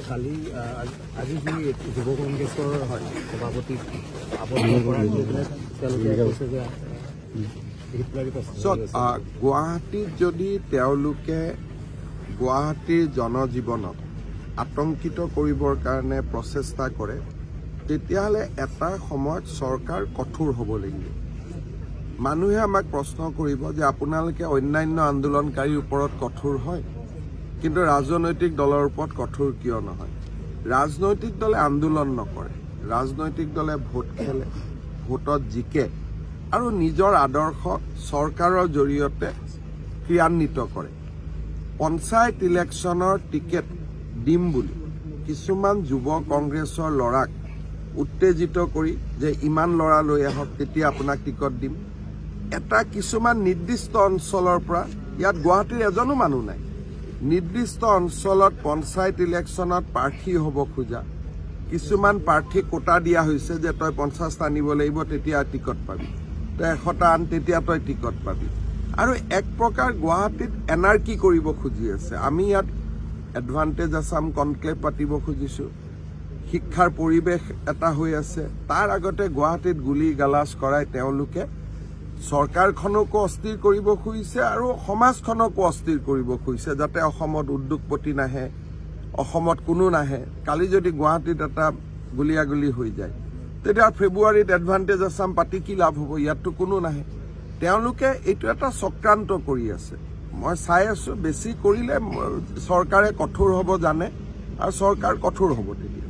কালি আজি যি যুৱ কংগ্ৰেছৰ সভাপতি গুৱাহাটীত যদি তেওঁলোকে গুৱাহাটীৰ জনজীৱনক আতংকিত কৰিবৰ কাৰণে প্ৰচেষ্টা কৰে তেতিয়াহ'লে এটা সময়ত চৰকাৰ কঠোৰ হ'ব লাগিব। মানুহে আমাক প্ৰশ্ন কৰিব যে আপোনালোকে অন্যান্য আন্দোলনকাৰীৰ ওপৰত কঠোৰ হয় কিন্তু ৰাজনৈতিক দলৰ ওপৰত কঠোৰ কিয় নহয়? ৰাজনৈতিক দলে আন্দোলন নকৰে, ৰাজনৈতিক দলে ভোট খেলে, ভোটত জিকে আৰু নিজৰ আদৰ্শ চৰকাৰৰ জৰিয়তে ক্ৰিয়ান্বিত কৰে। পঞ্চায়ত ইলেকশ্যনৰ টিকেট দিম বুলি কিছুমান যুৱ কংগ্ৰেছৰ ল'ৰাক উত্তেজিত কৰি যে ইমান ল'ৰা লৈ আহক তেতিয়া আপোনাক টিকট দিম। এটা কিছুমান নিৰ্দিষ্ট অঞ্চলৰ পৰা ইয়াত গুৱাহাটীৰ এজনো মানুহ নাই, নিৰ্দিষ্ট অঞ্চলত পঞ্চায়ত ইলেকশ্যনত প্ৰাৰ্থী হ'ব খোজা কিছুমান প্ৰাৰ্থীক কোটা দিয়া হৈছে যে তই 50টা আনিব লাগিব তেতিয়া টিকট পাবি, তই 100টা আন তেতিয়া তই টিকট পাবি। আৰু এক প্ৰকাৰ গুৱাহাটীত এনাৰ্কি কৰিব খুজি আছে। আমি ইয়াত এডভান্টেজ আছাম কনক্লেভ পাতিব খুজিছোঁ, শিক্ষাৰ পৰিৱেশ এটা হৈ আছে। তাৰ আগতে গুৱাহাটীত গুলী গালাজ কৰাই তেওঁলোকে চৰকাৰখনকো অস্থিৰ কৰিব খুজিছে আৰু সমাজখনকো অস্থিৰ কৰিব খুজিছে যাতে অসমত উদ্যোগপতি নাহে, অসমত কোনো নাহে। কালি যদি গুৱাহাটীত এটা গুলীয়াগুলী হৈ যায় তেতিয়া ফেব্ৰুৱাৰীত এডভান্টেজ আছাম পাতি কি লাভ হ'ব? ইয়াততো কোনো নাহে। তেওঁলোকে এইটো এটা চক্ৰান্ত কৰি আছে। মই চাই আছো বেছি কৰিলে চৰকাৰে কঠোৰ হ'ব জানে আৰু চৰকাৰ কঠোৰ হ'ব তেতিয়া।